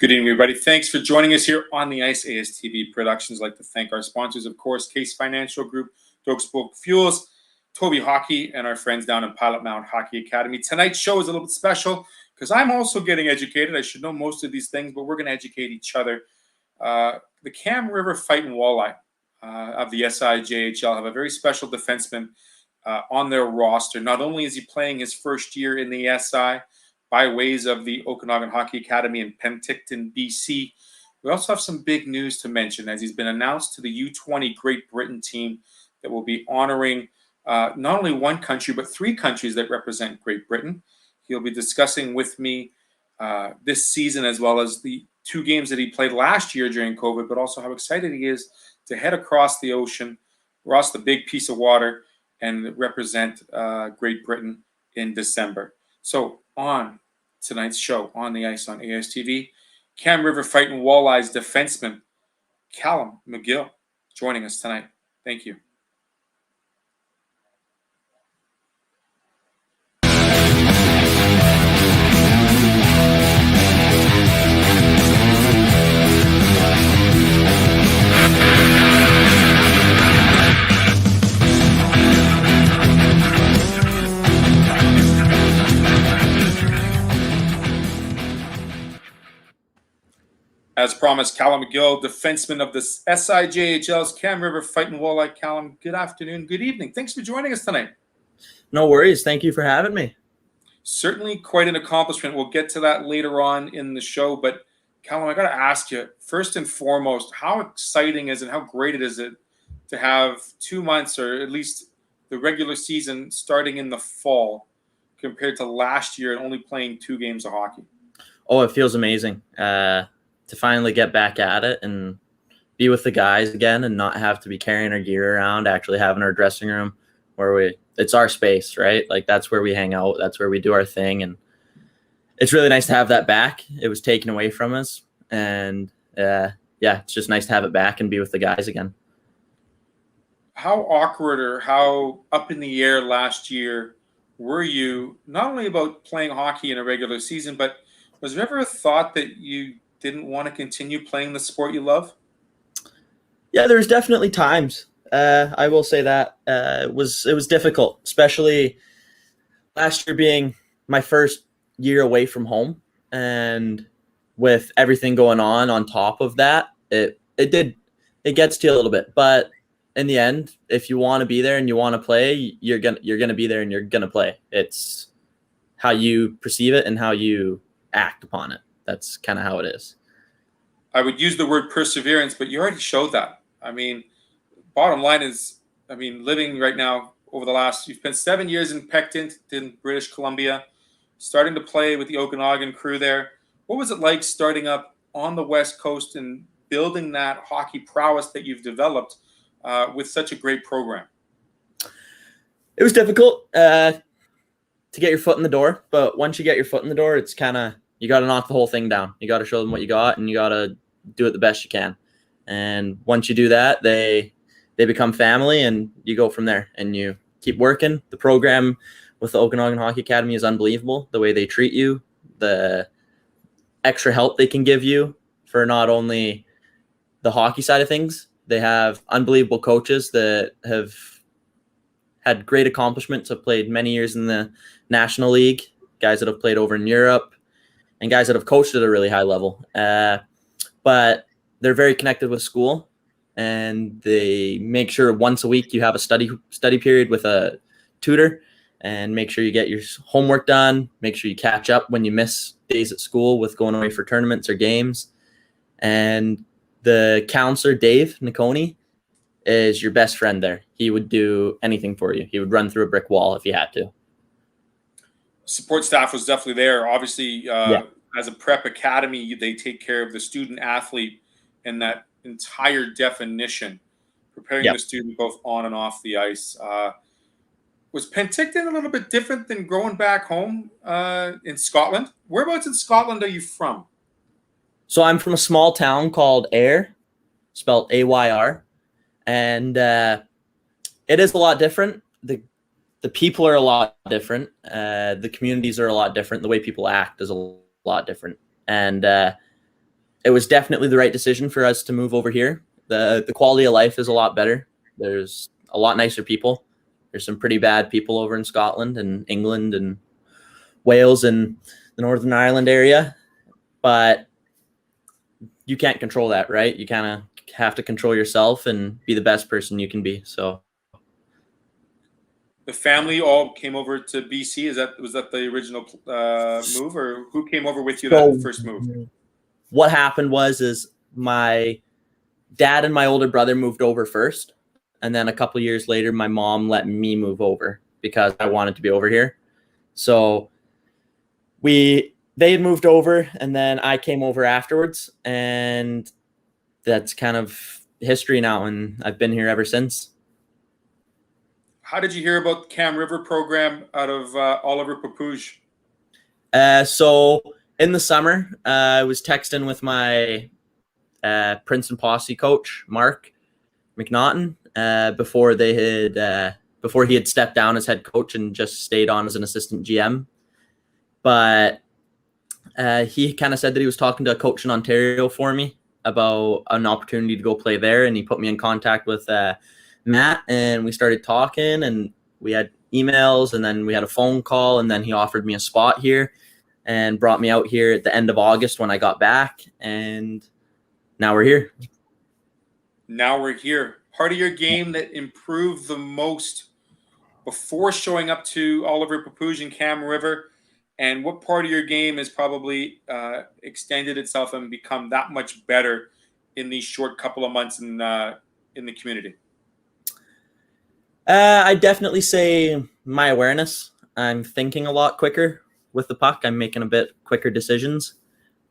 Good evening, everybody. Thanks for joining us here on the Ice ASTV Productions. I'd like to thank our sponsors, of course, Case Financial Group, Doak Spoke Fuels, Toby Hockey, and our friends down in Pilot Mound Hockey Academy. Tonight's show is a little bit special because I'm also getting educated. I should know most of these things, but we're going to educate each other. The Cam River Fighting Walleye of the SIJHL have a very special defenseman on their roster. Not only is he playing his first year in the SI, by ways of the Okanagan Hockey Academy in Penticton, BC. We also have some big news to mention as he's been announced to the U20 Great Britain team that will be honoring not only one country, but three countries that represent Great Britain. He'll be discussing with me this season as well as the two games that he played last year during COVID, but also how excited he is to head across the ocean, across the big piece of water, and represent Great Britain in December. So on tonight's show on the ice on ASTV, Cam River Fighting Walleyes defenseman Calum McGill joining us tonight. Thank you. As promised, Calum McGill, defenseman of the SIJHL's Cam River Fighting Walleye. Calum, good afternoon, good evening. Thanks for joining us tonight. No worries. Thank you for having me. Certainly quite an accomplishment. We'll get to that later on in the show. But Calum, I got to ask you, first and foremost, how exciting is it, how great is it to have 2 months or at least the regular season starting in the fall compared to last year and only playing 2 games of hockey? Oh, it feels amazing. To finally get back at it and be with the guys again and not have to be carrying our gear around, actually having our dressing room where it's our space, right? Like that's where we hang out. That's where we do our thing. And it's really nice to have that back. It was taken away from us. And it's just nice to have it back and be with the guys again. How awkward or how up in the air last year were you, not only about playing hockey in a regular season, but was there ever a thought that you didn't want to continue playing the sport you love? Yeah, there's definitely times. I will say that it was difficult, especially last year being my first year away from home, and with everything going on top of that, it gets to you a little bit. But in the end, if you want to be there and you want to play, you're gonna be there and you're gonna play. It's how you perceive it and how you act upon it. That's kind of how it is. I would use the word perseverance, but you already showed that. I mean, bottom line is, living right now you've spent 7 years in Penticton, British Columbia, starting to play with the Okanagan crew there. What was it like starting up on the West Coast and building that hockey prowess that you've developed with such a great program? It was difficult to get your foot in the door, but once you get your foot in the door, it's kind of, you got to knock the whole thing down. You got to show them what you got, and you got to do it the best you can. And once you do that, they become family, and you go from there. And you keep working. The program with the Okanagan Hockey Academy is unbelievable. The way they treat you, the extra help they can give you for not only the hockey side of things. They have unbelievable coaches that have had great accomplishments, have played many years in the National League, guys that have played over in Europe, and guys that have coached at a really high level. But they're very connected with school, and they make sure once a week you have a study period with a tutor, and make sure you get your homework done, make sure you catch up when you miss days at school with going away for tournaments or games. And the counselor, Dave Niconi, is your best friend there. He would do anything for you. He would run through a brick wall if he had to. Support staff was definitely there. Obviously, as a prep academy, they take care of the student athlete and that entire definition, preparing the student both on and off the ice. Was Penticton a little bit different than growing back home in Scotland? Whereabouts in Scotland are you from? So I'm from a small town called Ayr, spelled Ayr, and it is a lot different. The people are a lot different. The communities are a lot different. The way people act is a lot different. And it was definitely the right decision for us to move over here. The quality of life is a lot better. There's a lot nicer people. There's some pretty bad people over in Scotland and England and Wales and the Northern Ireland area, but you can't control that, right? You kind of have to control yourself and be the best person you can be. So the family all came over to BC. Was that the original move, or who came over with you that first move? What happened is my dad and my older brother moved over first, and then a couple of years later, my mom let me move over because I wanted to be over here. So they had moved over, and then I came over afterwards, and that's kind of history now, and I've been here ever since. How did you hear about the Cam River program out of Oliver Papouge? So in the summer, I was texting with my Prince and Posse coach, Mark McNaughton, before he had stepped down as head coach and just stayed on as an assistant GM. But he kind of said that he was talking to a coach in Ontario for me about an opportunity to go play there, and he put me in contact with Matt, and we started talking, and we had emails, and then we had a phone call, and then he offered me a spot here and brought me out here at the end of August when I got back, and now we're here. Part of your game that improved the most before showing up to Oliver Papouge and Cam River, and what part of your game has probably extended itself and become that much better in these short couple of months in the community? I definitely say my awareness. I'm thinking a lot quicker with the puck. I'm making a bit quicker decisions,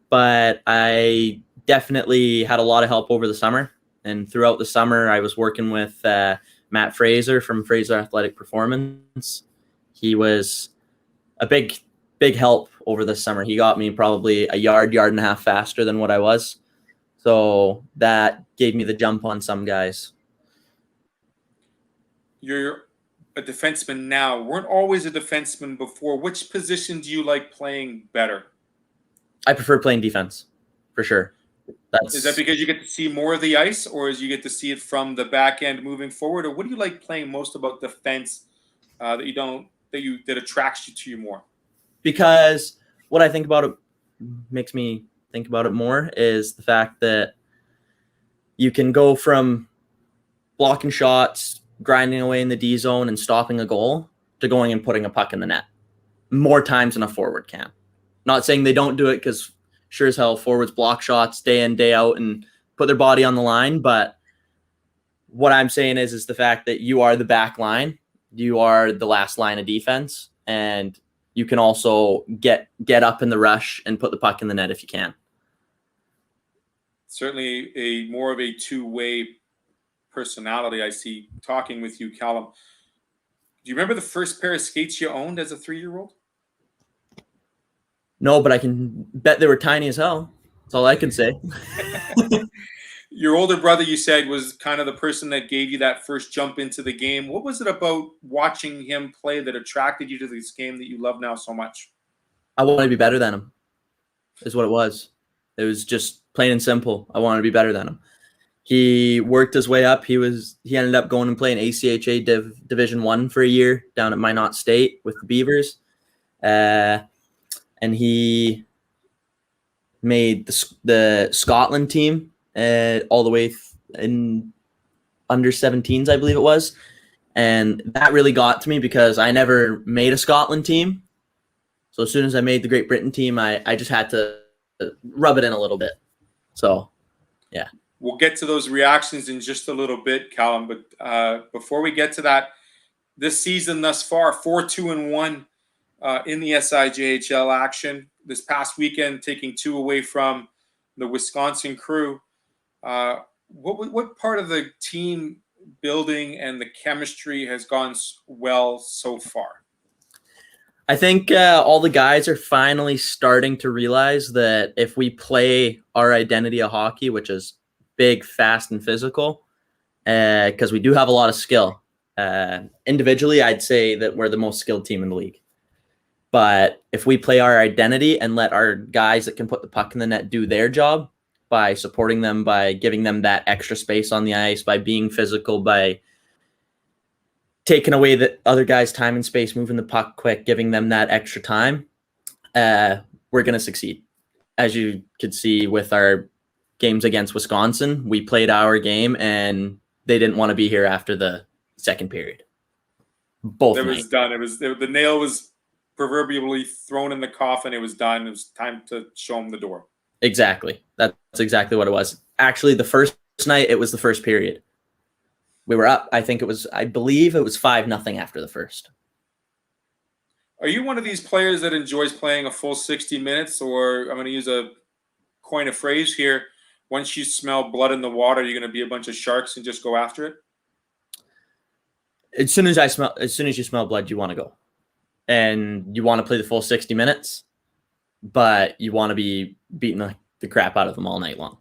but I definitely had a lot of help over the summer. And throughout the summer, I was working with Matt Fraser from Fraser Athletic Performance. He was a big help over the summer. He got me probably a yard and a half faster than what I was. So that gave me the jump on some guys. You're a defenseman now. Weren't always a defenseman before. Which position do you like playing better? I prefer playing defense, for sure. Is that because you get to see more of the ice, or is you get to see it from the back end moving forward, or what do you like playing most about defense that attracts you to you more? Because what I think about it makes me think about it more is the fact that you can go from blocking shots, grinding away in the D zone and stopping a goal to going and putting a puck in the net more times than a forward can. Not saying they don't do it, because sure as hell forwards block shots day in, day out and put their body on the line. But what I'm saying is the fact that you are the back line, you are the last line of defense, and you can also get up in the rush and put the puck in the net if you can. Certainly a more of a two-way personality I see talking with you, Calum. Do you remember the first pair of skates you owned as a 3-year-old? No, but I can bet they were tiny as hell. That's all I can say. Your older brother, you said, was kind of the person that gave you that first jump into the game. What was it about watching him play that attracted you to this game that you love now so much? I wanted to be better than him, is what it was. It was just plain and simple. I wanted to be better than him. He worked his way up. He ended up going and playing ACHA Division I for a year down at Minot State with the Beavers. And he made the Scotland team all the way in under 17s, I believe it was. And that really got to me because I never made a Scotland team. So as soon as I made the Great Britain team, I just had to rub it in a little bit. So, yeah. We'll get to those reactions in just a little bit, Calum. But before we get to that, this season thus far, 4-2-1 in the SIJHL action. This past weekend, taking 2 away from the Wisconsin Crew. What part of the team building and the chemistry has gone well so far? I think all the guys are finally starting to realize that if we play our identity of hockey, which is big, fast, and physical, because we do have a lot of skill. Individually, I'd say that we're the most skilled team in the league. But if we play our identity and let our guys that can put the puck in the net do their job, by supporting them, by giving them that extra space on the ice, by being physical, by taking away the other guy's time and space, moving the puck quick, giving them that extra time, we're going to succeed. As you could see with our games against Wisconsin, we played our game and they didn't want to be here after the second period. Both it was done. The nail was proverbially thrown in the coffin. It was done. It was time to show them the door. Exactly. That's exactly what it was. Actually, the first night, it was the first period. We were up. I believe it was 5-0 after the first. Are you one of these players that enjoys playing a full 60 minutes? Or I'm going to use a coin a phrase here. Once you smell blood in the water, you're going to be a bunch of sharks and just go after it? As soon as you smell blood, you want to go. And you want to play the full 60 minutes, but you want to be beating the crap out of them all night long.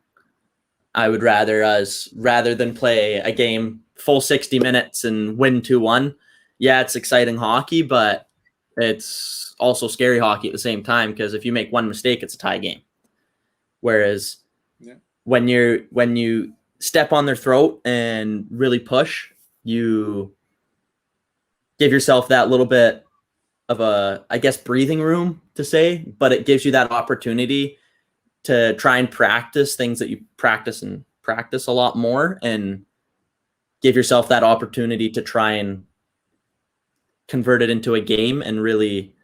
I would rather than play a game full 60 minutes and win 2-1. Yeah, it's exciting hockey, but it's also scary hockey at the same time, because if you make one mistake, it's a tie game. Whereas when you step on their throat and really push, you give yourself that little bit of a, I guess, breathing room to say, but it gives you that opportunity to try and practice things that you practice a lot more, and give yourself that opportunity to try and convert it into a game and really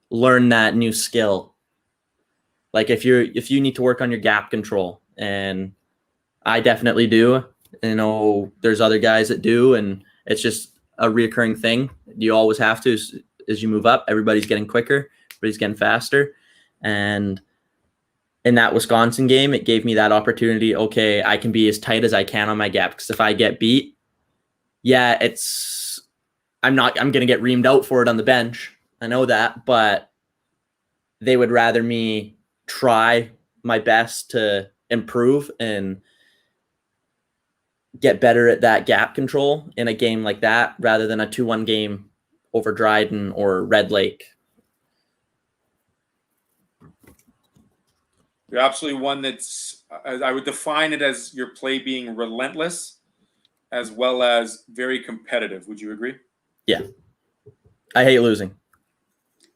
learn that new skill. Like if you need to work on your gap control, and I definitely do, there's other guys that do, and it's just a reoccurring thing. You always have to, as you move up, everybody's getting quicker, everybody's getting faster. And in that Wisconsin game, it gave me that opportunity. Okay, I can be as tight as I can on my gap, because if I get beat, I'm going to get reamed out for it on the bench. I know that, but they would rather me try my best to improve and get better at that gap control in a game like that, rather than a 2-1 game over Dryden or Red Lake. You're absolutely one that's, I would define it as your play being relentless as well as very competitive. Would you agree? Yeah. I hate losing.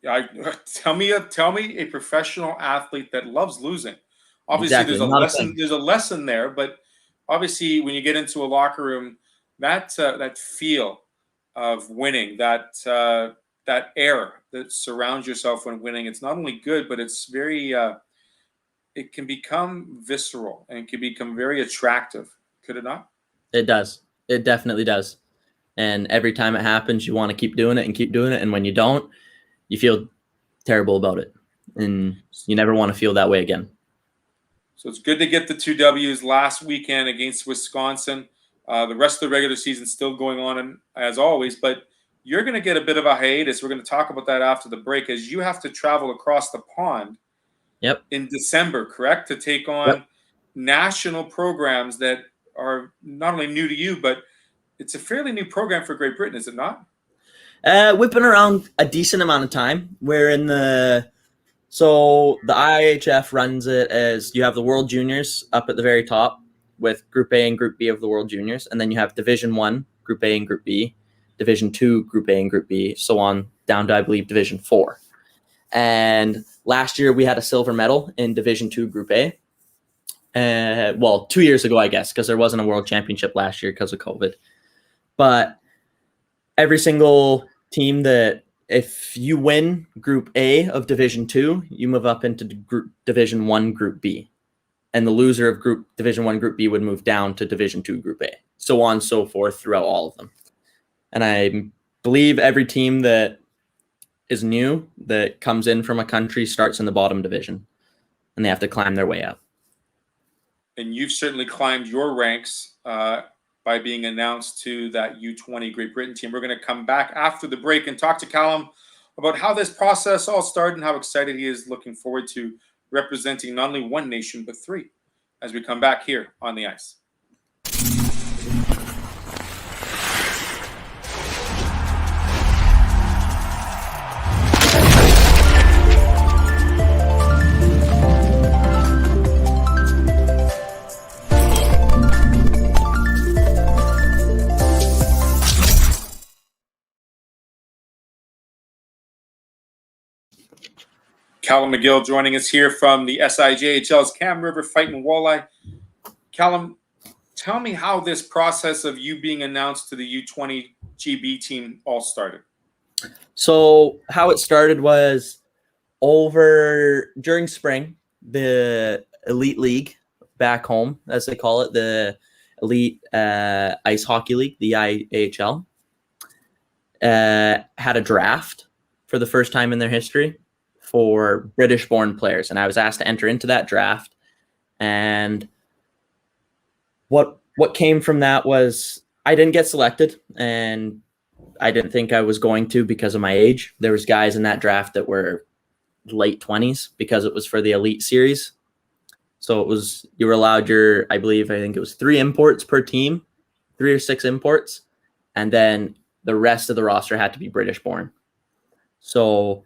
Tell me a professional athlete that loves losing. Obviously, exactly. There's a lesson there, but obviously, when you get into a locker room, that feel of winning, that air that surrounds yourself when winning, it's not only good, but it's very. It can become visceral and can become very attractive. Could it not? It does. It definitely does. And every time it happens, you want to keep doing it and keep doing it. And when you don't, you feel terrible about it. And you never want to feel that way again. So it's good to get the 2 W's last weekend against Wisconsin. The rest of the regular season still going on, as always. But you're going to get a bit of a hiatus. We're going to talk about that after the break, as you have to travel across the pond in December, correct? To take on national programs that are not only new to you, but it's a fairly new program for Great Britain, is it not? We've been around a decent amount of time. We're in the IHF runs it as you have the World Juniors up at the very top with Group A and Group B of the World Juniors, and then you have Division 1, Group A and Group B, Division 2, Group A and Group B, so on down to, I believe, Division 4. And last year we had a silver medal in Division 2, Group A. 2 years ago, I guess, because there wasn't a World Championship last year because of COVID. But every single team that, if you win Group A of Division 2, you move up into Division 1, Group B. And the loser of Division 1, Group B would move down to Division 2, Group A. So on and so forth throughout all of them. And I believe every team that is new, that comes in from a country, starts in the bottom division. And they have to climb their way up. And you've certainly climbed your ranks by being announced to that U20 Great Britain team. We're going to come back after the break and talk to Calum about how this process all started and how excited he is, looking forward to representing not only one nation, but 3 as we come back here on the ice. Calum McGill joining us here from the SIJHL's Cam River Fighting Walleye. Calum, tell me how this process of you being announced to the U20 GB team all started. So how it started was during spring, the Elite League back home, as they call it, the Elite Ice Hockey League, the IHL, had a draft for the first time in their history for British-born players, and I was asked to enter into that draft. And what came from that was I didn't get selected, and I didn't think I was going to because of my age. There was guys in that draft that were late 20s because it was for the Elite Series. So you were allowed I think it was 3 imports per team, 3 or 6 imports, and then the rest of the roster had to be British-born. So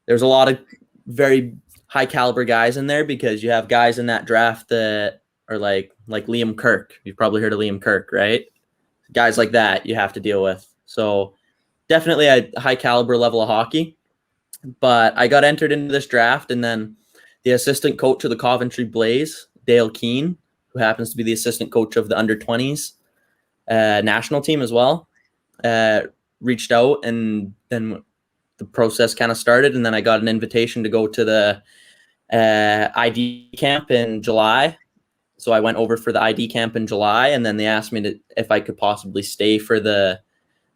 there's a lot of very high caliber guys in there because you have guys in that draft that are like Liam Kirk. You've probably heard of Liam Kirk, right? Guys like that you have to deal with. So definitely a high caliber level of hockey. But I got entered into this draft, and then the assistant coach of the Coventry Blaze, Dale Keane, who happens to be the assistant coach of the under-20s national team as well, reached out, and then the process kind of started. And then I got an invitation to go to the ID camp in July. So I went over for the ID camp in July, and then they asked me if I could possibly stay for the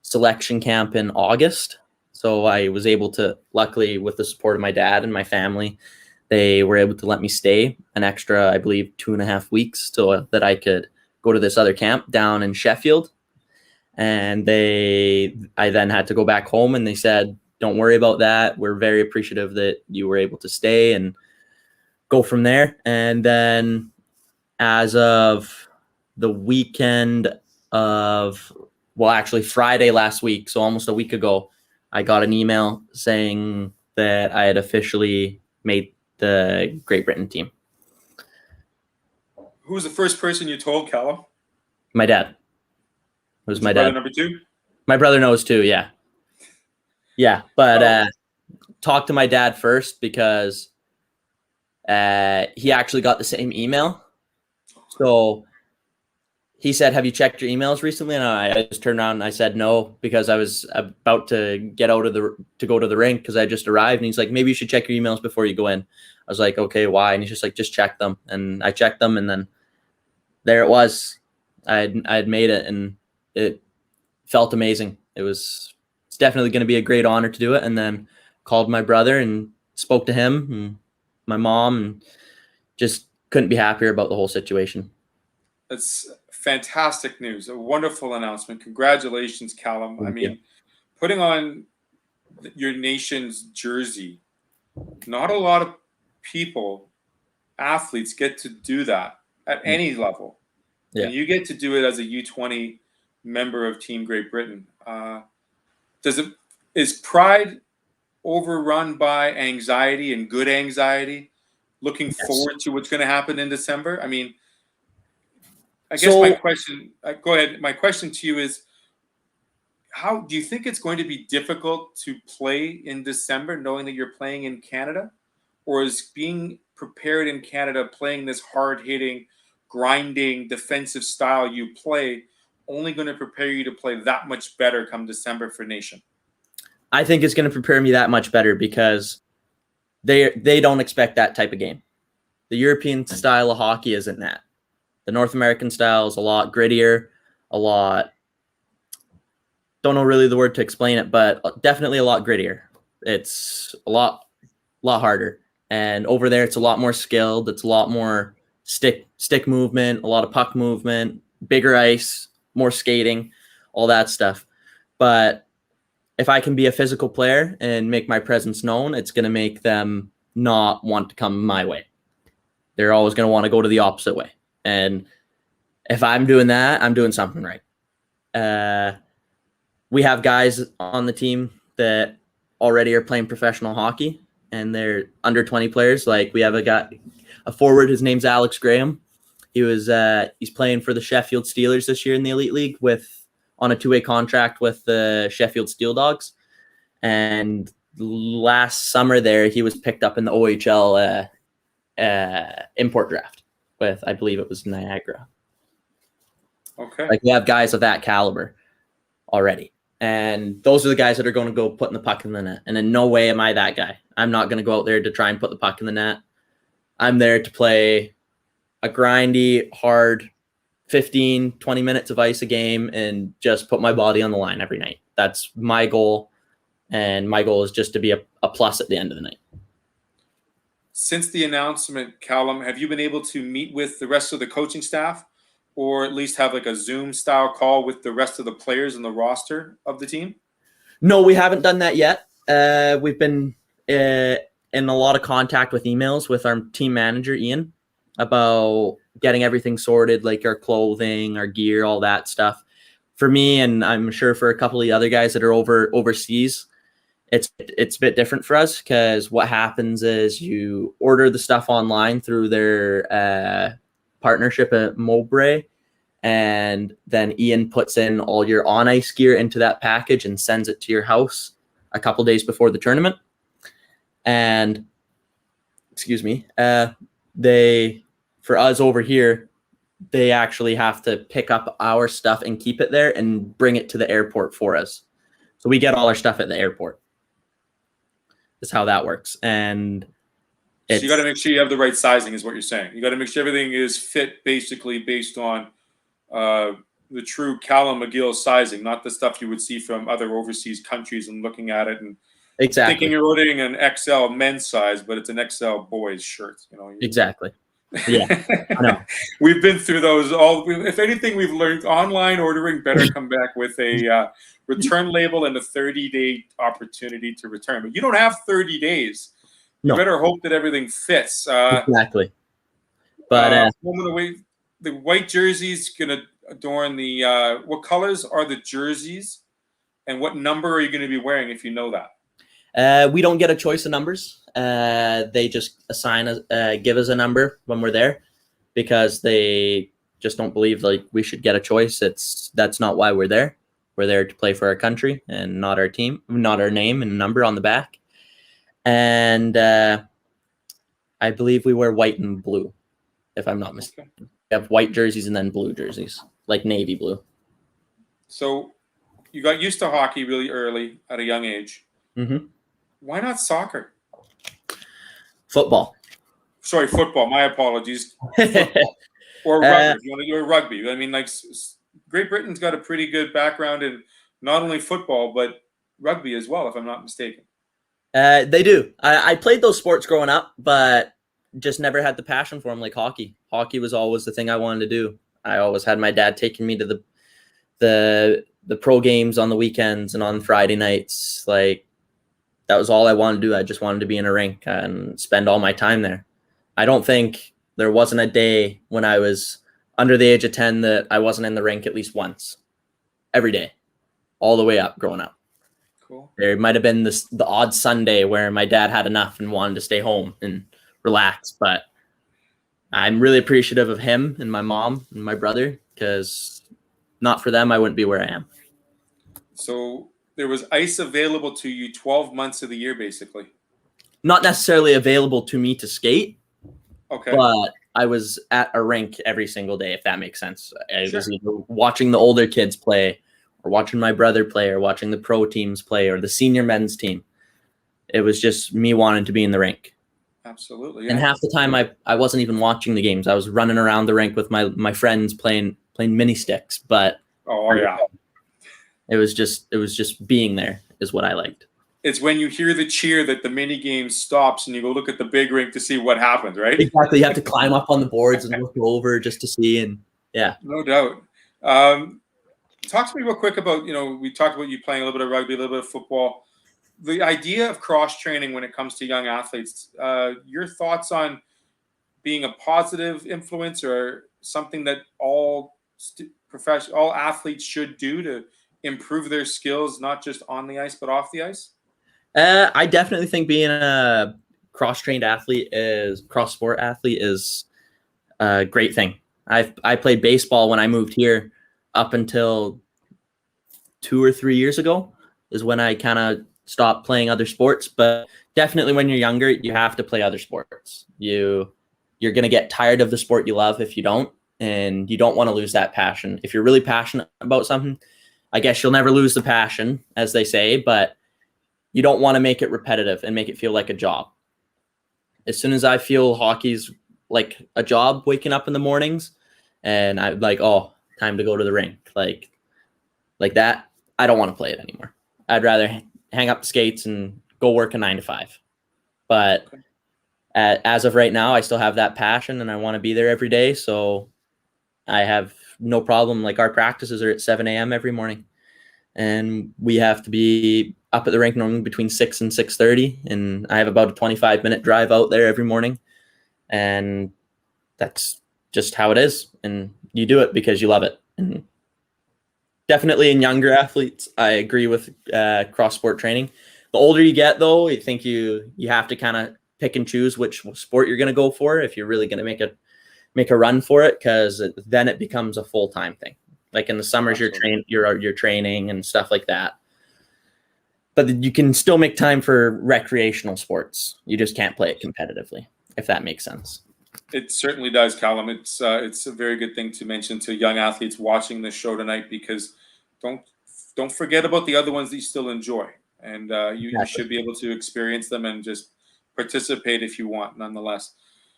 selection camp in August. So I was able to, luckily with the support of my dad and my family, they were able to let me stay an extra, I believe, 2.5 weeks so that I could go to this other camp down in Sheffield. And I then had to go back home, and they said, don't worry about that. We're very appreciative that you were able to stay, and go from there. And then as of the weekend of, Friday last week, so almost a week ago, I got an email saying that I had officially made the Great Britain team. Who was the first person you told, Calum? My dad. It was my dad. Number 2? My brother knows too, yeah. Yeah, but talk to my dad first because he actually got the same email. So he said, have you checked your emails recently? And I just turned around and I said no, because I was about to get out to go to the rink because I just arrived. And he's like, maybe you should check your emails before you go in. I was like, okay, why? And he's just like, just check them. And I checked them, and then there it was. I had made it, and it felt amazing. It's definitely going to be a great honor to do it. And then called my brother and spoke to him and my mom, and just couldn't be happier about the whole situation. That's fantastic news. A wonderful announcement. Congratulations, Calum. Thank I mean, you. Putting on your nation's jersey, not a lot of athletes get to do that at any level. Yeah. And you get to do it as a U20 member of Team Great Britain. Is pride overrun by anxiety, and good anxiety, looking forward to what's going to happen in December? I mean, I guess my question, go ahead. My question to you is, how do you think it's going to be difficult to play in December, knowing that you're playing in Canada? Or is being prepared in Canada, playing this hard-hitting, grinding, defensive style you play, only going to prepare you to play that much better come December for Nation? I think it's going to prepare me that much better because they don't expect that type of game. The European style of hockey isn't that. The North American style is a lot grittier, don't know really the word to explain it, but definitely a lot grittier. It's a lot harder. And over there, it's a lot more skilled. It's a lot more stick movement, a lot of puck movement, bigger ice, more skating, all that stuff. But if I can be a physical player and make my presence known, it's going to make them not want to come my way. They're always going to want to go to the opposite way. And if I'm doing that, I'm doing something right. We have guys on the team that already are playing professional hockey, and they're under 20 players. Like, we have a forward, his name's Alex Graham. He's playing for the Sheffield Steelers this year in the Elite League on a 2-way contract with the Sheffield Steel Dogs. And last summer there, he was picked up in the OHL import draft with, I believe it was Niagara. Okay. Like, we have guys of that caliber already. And those are the guys that are going to go putting the puck in the net. And in no way am I that guy. I'm not going to go out there to try and put the puck in the net. I'm there to play a grindy, hard 15, 20 minutes of ice a game and just put my body on the line every night. That's my goal. And my goal is just to be a plus at the end of the night. Since the announcement, Calum, have you been able to meet with the rest of the coaching staff, or at least have like a Zoom style call with the rest of the players and the roster of the team? No, we haven't done that yet. We've been in a lot of contact with emails with our team manager, Ian, about getting everything sorted, like our clothing, our gear, all that stuff. For me, and I'm sure for a couple of the other guys that are overseas, it's a bit different for us, because what happens is you order the stuff online through their partnership at Mowbray, and then Ian puts in all your on-ice gear into that package and sends it to your house a couple days before the tournament. And, excuse me, for us over here, they actually have to pick up our stuff and keep it there and bring it to the airport for us. So we get all our stuff at the airport. That's how that works. And so you got to make sure you have the right sizing, is what you're saying. You got to make sure everything is fit, basically based on the true Calum McGill sizing, not the stuff you would see from other overseas countries and looking at it and thinking you're ordering an XL men's size, but it's an XL boys shirt. Exactly. Yeah, I know. We've been through those all. If anything, we've learned online ordering better come back with a return label and a 30-day opportunity to return. But you don't have 30 days. You better hope that everything fits. Exactly. But the white jersey's going to adorn the what colors are the jerseys, and what number are you going to be wearing, if you know that? We don't get a choice of numbers. They just give us a number when we're there, because they just don't believe like we should get a choice. That's not why we're there. We're there to play for our country and not our team, not our name and number on the back. And I believe we wear white and blue, if I'm not mistaken. Okay. We have white jerseys and then blue jerseys, like navy blue. So you got used to hockey really early at a young age. Mm-hmm. Why not soccer? Football. Sorry, football. My apologies. Football. Or rugby. If you want to do rugby. I mean, like, Great Britain's got a pretty good background in not only football, but rugby as well, if I'm not mistaken. They do. I played those sports growing up, but just never had the passion for them like hockey. Hockey was always the thing I wanted to do. I always had my dad taking me to the pro games on the weekends and on Friday nights. Like, that was all I wanted to do. I just wanted to be in a rink and spend all my time there. I don't think there wasn't a day when I was under the age of 10 that I wasn't in the rink at least once. Every day. All the way up growing up. Cool. There might have been the odd Sunday where my dad had enough and wanted to stay home and relax. But I'm really appreciative of him and my mom and my brother, because not for them, I wouldn't be where I am. So there was ice available to you 12 months of the year, basically. Not necessarily available to me to skate. Okay. But I was at a rink every single day, if that makes sense. I was either watching the older kids play, or watching my brother play, or watching the pro teams play, or the senior men's team. It was just me wanting to be in the rink. Absolutely. Yeah. And half the time I wasn't even watching the games. I was running around the rink with my friends playing mini sticks. But it was just being there is what I liked. It's when you hear the cheer that the mini game stops and you go look at the big rink to see what happens, right? Exactly. You have to climb up on the boards and look over just to see. And yeah. No doubt. Talk to me real quick about, we talked about you playing a little bit of rugby, a little bit of football. The idea of cross-training when it comes to young athletes, your thoughts on being a positive influence, or something that all athletes should do to improve their skills, not just on the ice, but off the ice? I definitely think being a cross-sport athlete is a great thing. I played baseball when I moved here up until 2 or 3 years ago is when I kind of stop playing other sports, but definitely when you're younger, you have to play other sports. You're going to get tired of the sport you love if you don't, and you don't want to lose that passion. If you're really passionate about something, I guess you'll never lose the passion, as they say, but you don't want to make it repetitive and make it feel like a job. As soon as I feel hockey's like a job, waking up in the mornings and I'm like, oh, time to go to the rink, like that, I don't want to play it anymore. I'd rather hang up the skates and go work a 9 to 5. But as of right now, I still have that passion and I want to be there every day. So I have no problem. Like, our practices are at 7 a.m. every morning, and we have to be up at the rink normally between 6 and 6:30. And I have about a 25-minute drive out there every morning. And that's just how it is. And you do it because you love it. And definitely in younger athletes, I agree with cross-sport training. The older you get, though, I think you have to kind of pick and choose which sport you're going to go for if you're really going to make a run for it, because then it becomes a full-time thing. Like in the summers, you're training and stuff like that. But you can still make time for recreational sports. You just can't play it competitively, if that makes sense. It certainly does, Calum. It's a very good thing to mention to young athletes watching this show tonight, because don't forget about the other ones that you still enjoy, and you should be able to experience them and just participate if you want, nonetheless.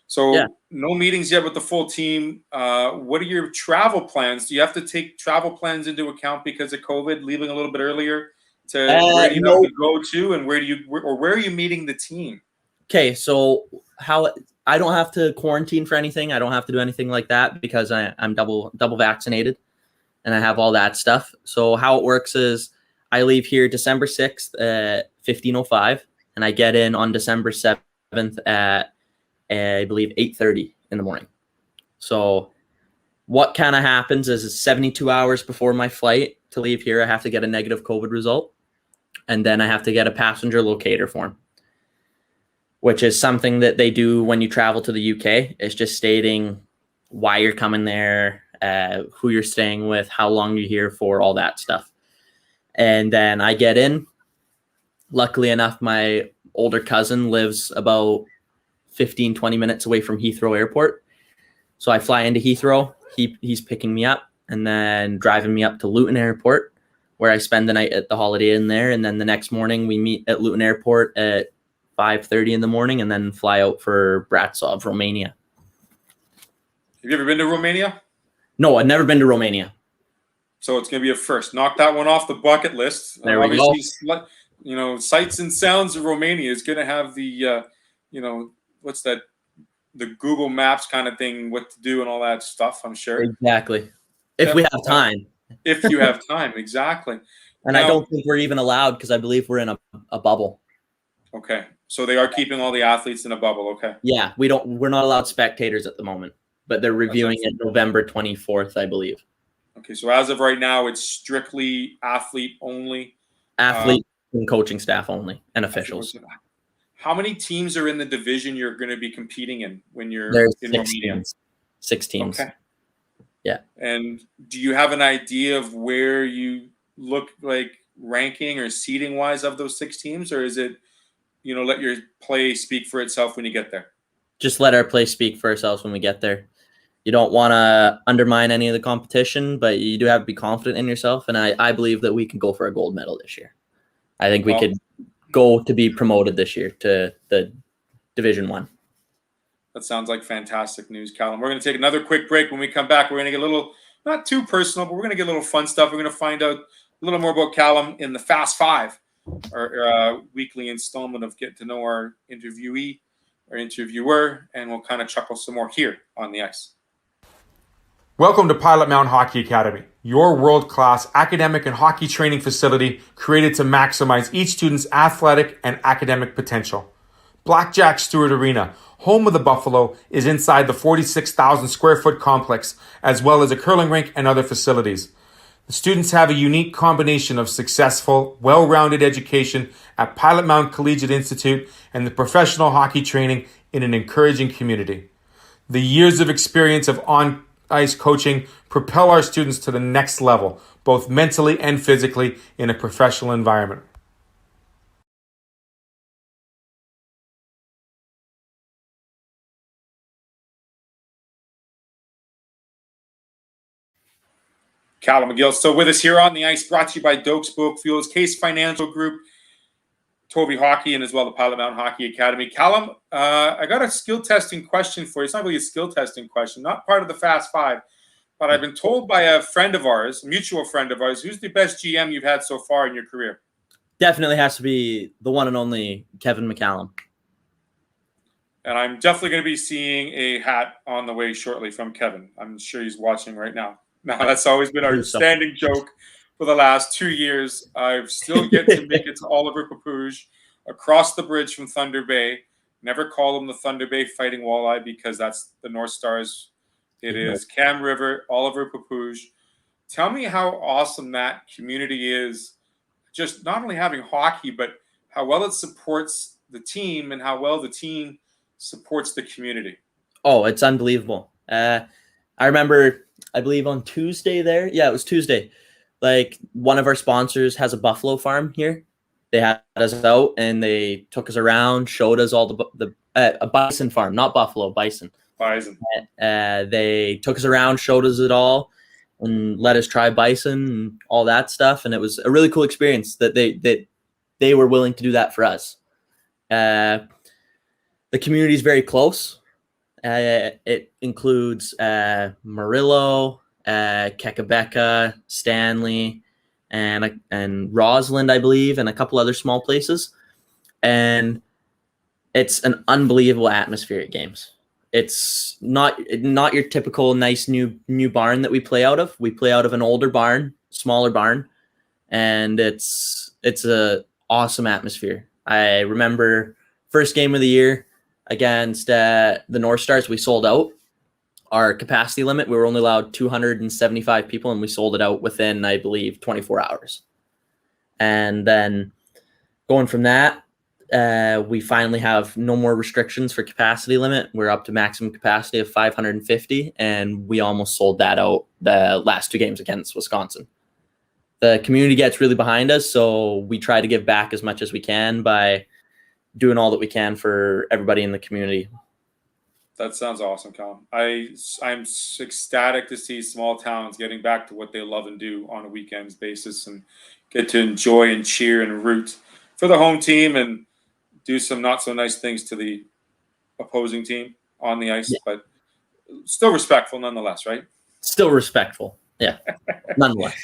So no meetings yet with the full team. What are your travel plans? Do you have to take travel plans into account because of COVID, leaving a little bit earlier? Where do you have to go to, and where are you meeting the team? Okay, so I don't have to quarantine for anything. I don't have to do anything like that because I'm double vaccinated and I have all that stuff. So how it works is I leave here December 6th at 15:05, and I get in on December 7th at, I believe, 8:30 in the morning. So what kind of happens is 72 hours before my flight to leave here, I have to get a negative COVID result, and then I have to get a passenger locator form, which is something that they do when you travel to the UK. It's just stating why you're coming there, who you're staying with, how long you're here for, all that stuff. And then I get in. Luckily enough, my older cousin lives about 15, 20 minutes away from Heathrow Airport. So I fly into Heathrow. He's picking me up and then driving me up to Luton Airport, where I spend the night at the Holiday Inn there. And then the next morning we meet at Luton Airport at 5:30 in the morning and then fly out for Bratislava, Romania. Have you ever been to Romania? No, I've never been to Romania. So it's going to be a first. Knock that one off the bucket list. There we go. Sights and sounds of Romania is going to have the, what's that? The Google Maps kind of thing, what to do and all that stuff, I'm sure. Exactly. If we have time. If you have time, exactly. And now, I don't think we're even allowed because I believe we're in a bubble. Okay. So they are keeping all the athletes in a bubble, okay. Yeah, we're not allowed spectators at the moment, but they're reviewing it November 24th, I believe. Okay, so as of right now, it's strictly athlete only. Athlete and coaching staff only, and officials. How many teams are in the division you're going to be competing in when you're in Romania? 6 teams. Okay. Yeah. And do you have an idea of where you look like ranking or seeding wise of those 6 teams, or is it, let your play speak for itself when you get there? Just let our play speak for ourselves when we get there. You don't want to undermine any of the competition, but you do have to be confident in yourself. And I believe that we can go for a gold medal this year. I think we could go to be promoted this year to the Division 1. That sounds like fantastic news, Calum. We're going to take another quick break. When we come back, we're going to get a little, not too personal, but we're going to get a little fun stuff. We're going to find out a little more about Calum in the Fast 5, our weekly installment of Get to Know Our Interviewee, our interviewer, and we'll kind of chuckle some more here on the ice. Welcome to Pilot Mountain Hockey Academy, your world-class academic and hockey training facility created to maximize each student's athletic and academic potential. Blackjack Stewart Arena, home of the Buffalo, is inside the 46,000 square foot complex, as well as a curling rink and other facilities. The students have a unique combination of successful, well-rounded education at Pilot Mountain Collegiate Institute and the professional hockey training in an encouraging community. The years of experience of on-ice coaching propel our students to the next level, both mentally and physically, in a professional environment. Calum McGill. So with us here on the ice, brought to you by Dokespoke Fuels, Case Financial Group, Toby Hockey, and as well the Pilot Mountain Hockey Academy. Calum, I got a skill testing question for you. It's not really a skill testing question, not part of the Fast Five, but I've been told by a friend of ours, a mutual friend of ours, who's the best GM you've had so far in your career? Definitely has to be the one and only Kevin McCallum. And I'm definitely going to be seeing a hat on the way shortly from Kevin. I'm sure he's watching right now. Now, that's always been our standing joke for the last 2 years. I've still yet to make it to Oliver Papouge across the bridge from Thunder Bay. Never call him the Thunder Bay Fighting Walleye because that's the North Stars. It is Cam River, Oliver Papouge. Tell me how awesome that community is, just not only having hockey, but how well it supports the team and how well the team supports the community. Oh, it's unbelievable. I remember, I believe on Tuesday there. Yeah, it was Tuesday. Like, one of our sponsors has a buffalo farm here. They had us out and they took us around, showed us all a bison farm, not buffalo, bison. Bison. They took us around, showed us it all, and let us try bison and all that stuff. And it was a really cool experience that they were willing to do that for us. The community is very close. It includes Murillo, Kekabeka, Stanley, and Roslyn, I believe, and a couple other small places. And it's an unbelievable atmosphere at games. It's not your typical nice new barn that we play out of. We play out of an older barn, smaller barn, and it's a awesome atmosphere. I remember first game of the year against the North Stars, we sold out our capacity limit. We were only allowed 275 people, and we sold it out within, I believe, 24 hours. And then going from that, we finally have no more restrictions for capacity limit. We're up to maximum capacity of 550, and we almost sold that out the last 2 games against Wisconsin. The community gets really behind us, so we try to give back as much as we can by doing all that we can for everybody in the community. That sounds awesome, Calum. I'm ecstatic to see small towns getting back to what they love and do on a weekends basis and get to enjoy and cheer and root for the home team and do some not so nice things to the opposing team on the ice, but still respectful nonetheless, right? Still respectful, yeah, nonetheless.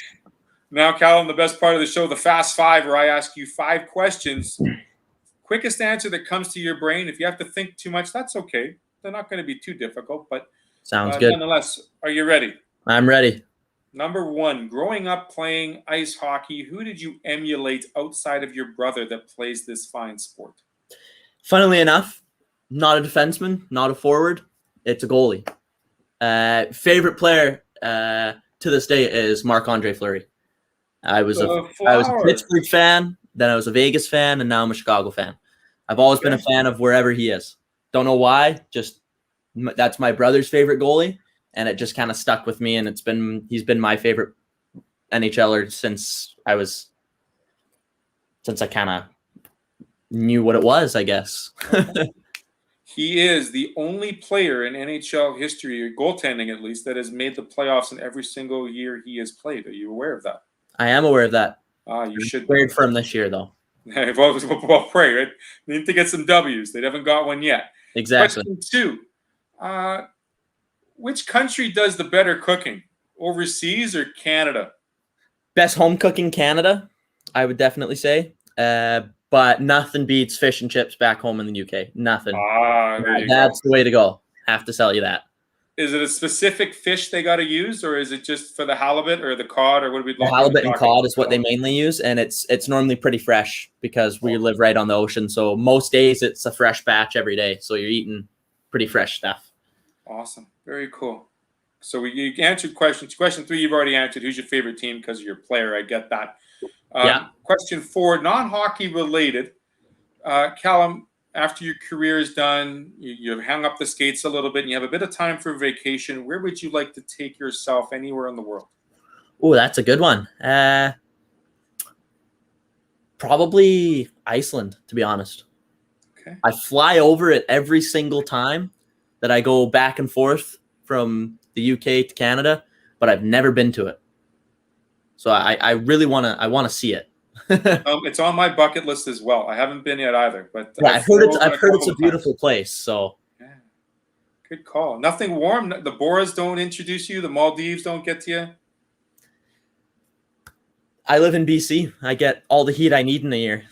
Now, Calum, the best part of the show, the Fast Five, where I ask you 5 questions. Quickest answer that comes to your brain. If you have to think too much, that's okay. They're not going to be too difficult, but sounds good. Nonetheless, are you ready? I'm ready. Number 1, growing up playing ice hockey, who did you emulate outside of your brother that plays this fine sport? Funnily enough, not a defenseman, not a forward. It's a goalie. Favorite player to this day is Marc-Andre Fleury. I was a Pittsburgh fan, then I was a Vegas fan, and now I'm a Chicago fan. I've always been a fan of wherever he is. Don't know why. Just that's my brother's favorite goalie, and it just kind of stuck with me. And he's been my favorite NHLer since I kind of knew what it was, I guess. He is the only player in NHL history, or goaltending at least, that has made the playoffs in every single year he has played. Are you aware of that? I am aware of that. You should be. Prayed for him this year, though. Well, pray, right? They need to get some W's. They haven't got one yet. Exactly. Question 2. Which country does the better cooking? Overseas or Canada? Best home cooking, Canada, I would definitely say. But nothing beats fish and chips back home in the UK. Nothing. That's the way to go. Have to tell you that. Is it a specific fish they got to use, or is it just for the halibut or the cod, or what do we? The halibut and cod is what they mainly use, and it's normally pretty fresh because we live right on the ocean. So most days it's a fresh batch every day. So you're eating pretty fresh stuff. Awesome, very cool. So you answered questions. Question 3 you've already answered. Who's your favorite team because of your player? I get that. Yeah. Question 4, non-hockey related. Calum, after your career is done, you've hung up the skates a little bit, and you have a bit of time for vacation. Where would you like to take yourself anywhere in the world? Oh, that's a good one. Probably Iceland, to be honest. Okay. I fly over it every single time that I go back and forth from the UK to Canada, but I've never been to it. So I really want to see it. It's on my bucket list as well. I haven't been yet either, but Yeah, I've heard it's a couple of beautiful times. place. So Yeah, good call. Nothing warm. The Boras don't introduce you. The Maldives don't get to you. I live in BC. I get all the heat I need in a year.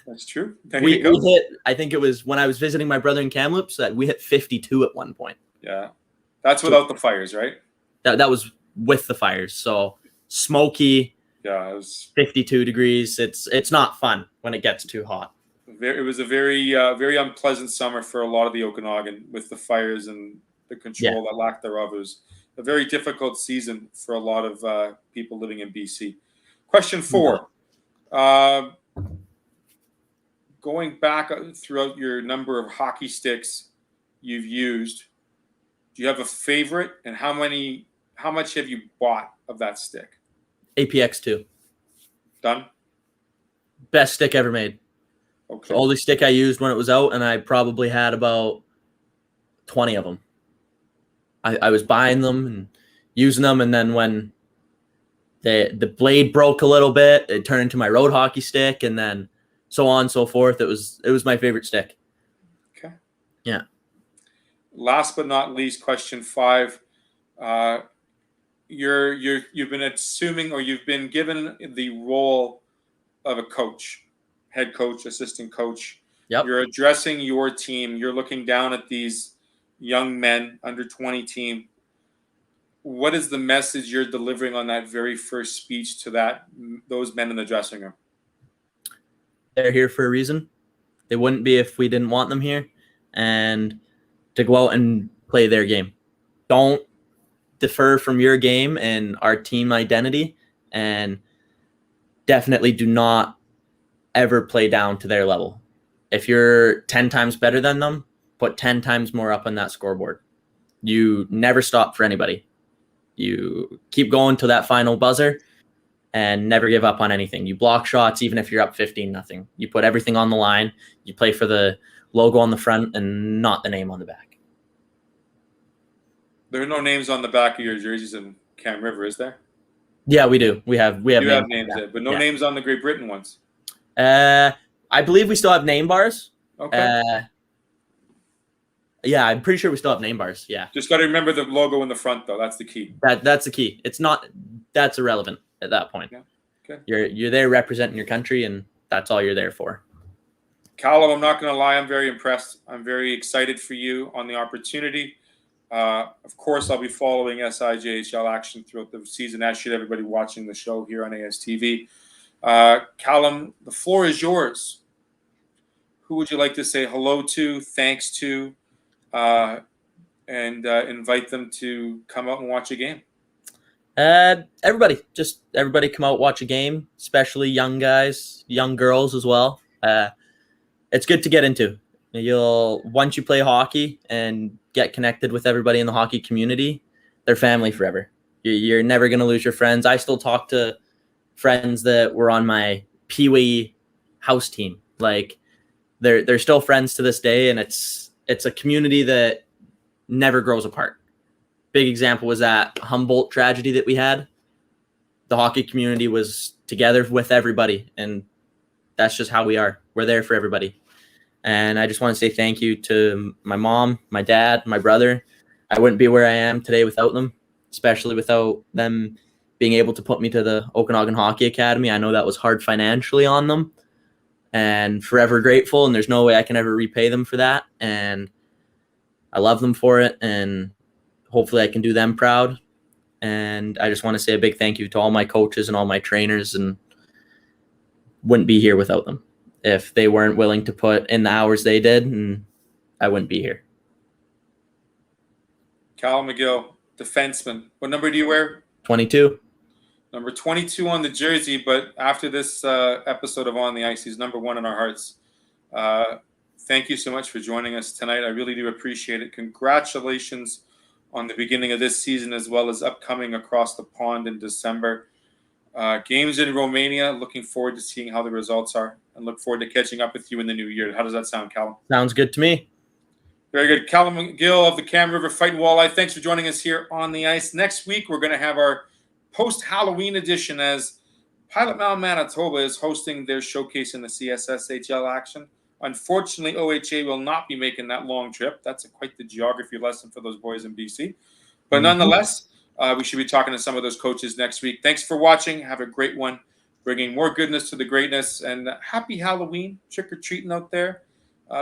That's true. There We you go. hit, I think it was when I was visiting my brother in Kamloops that we hit 52 at one point. Yeah, that's without the fires, right? That was with the fires. So smoky. Yeah, it was 52 degrees. It's not fun when it gets too hot. It was a very unpleasant summer for a lot of the Okanagan with the fires and the control that lack thereof. It was a very difficult season for a lot of people living in BC. Question 4. Going back throughout your number of hockey sticks you've used, do you have a favorite, and how much have you bought of that stick? APX2. Done? Best stick ever made. Okay. The only stick I used when it was out, and I probably had about 20 of them. I was buying them and using them, and then when the blade broke a little bit, it turned into my road hockey stick, and then so on and so forth. It was my favorite stick. Okay. Yeah. Last but not least, question 5. You've been assuming, or you've been given the role of a coach, head coach, assistant coach. Yep. You're addressing your team. You're looking down at these young men, under 20 team. What is the message you're delivering on that very first speech to those men in the dressing room? They're here for a reason. They wouldn't be if we didn't want them here, and to go out and play their game. Don't defer from your game and our team identity, and definitely do not ever play down to their level. If you're 10 times better than them, put 10 times more up on that scoreboard. You never stop for anybody. You keep going to that final buzzer and never give up on anything. You block shots even if you're up 15-0. You put everything on the line. You play for the logo on the front and not the name on the back. There are no names on the back of your jerseys in Cam River, is there? Yeah, we do. We have You names, have names there, but no names on the Great Britain ones. I believe we still have name bars. Okay. Yeah, I'm pretty sure we still have name bars. Yeah. Just got to remember the logo in the front, though. That's the key. That's the key. It's not. That's irrelevant at that point. Yeah. Okay. You're there representing your country, and that's all you're there for. Calum, I'm not going to lie. I'm very impressed. I'm very excited for you on the opportunity. Of course, I'll be following SIJHL action throughout the season, as should everybody watching the show here on ASTV. Calum, the floor is yours. Who would you like to say hello to, thanks to, and invite them to come out and watch a game? Everybody come out, watch a game, especially young guys, young girls as well. It's good to get into. Once you play hockey and get connected with everybody in the hockey community, they're family forever. You're never going to lose your friends. I still talk to friends that were on my Pee-wee house team. Like they're still friends to this day, and it's a community that never grows apart. Big example was that Humboldt tragedy that we had. The hockey community was together with everybody, and that's just how we are. We're there for everybody. And I just want to say thank you to my mom, my dad, my brother. I wouldn't be where I am today without them, especially without them being able to put me to the Okanagan Hockey Academy. I know that was hard financially on them, and forever grateful, and there's no way I can ever repay them for that. And I love them for it, and hopefully I can do them proud. And I just want to say a big thank you to all my coaches and all my trainers, and wouldn't be here without them. If they weren't willing to put in the hours they did, and I wouldn't be here. Calum McGill, defenseman. What number do you wear? 22. Number 22 on the jersey, but after this episode of On the Ice, he's number 1 in our hearts. Thank you so much for joining us tonight. I really do appreciate it. Congratulations on the beginning of this season, as well as upcoming across the pond in December. Games in Romania. Looking forward to seeing how the results are, and look forward to catching up with you in the new year. How does that sound, Calum? Sounds good to me. Very good. Calum McGill of the Cam River Fighting Walleye, thanks for joining us here on the ice. Next week, we're going to have our post-Halloween edition, as Pilot Mound, Manitoba is hosting their showcase in the CSSHL action. Unfortunately, OHA will not be making that long trip. That's quite the geography lesson for those boys in BC. But nonetheless, we should be talking to some of those coaches next week. Thanks for watching. Have a great one, bringing more goodness to the greatness. And happy Halloween, trick-or-treating out there.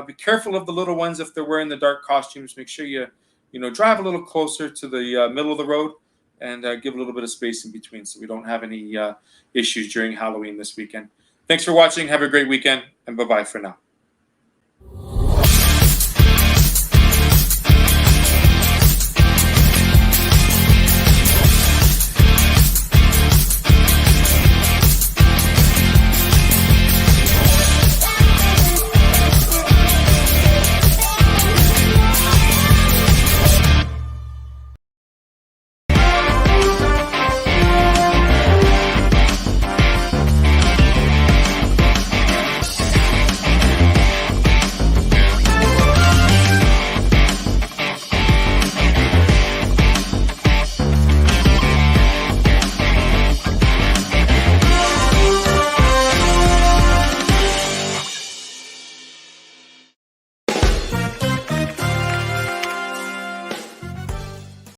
Be careful of the little ones if they're wearing the dark costumes. Make sure you drive a little closer to the middle of the road, and give a little bit of space in between so we don't have any issues during Halloween this weekend. Thanks for watching. Have a great weekend, and bye-bye for now.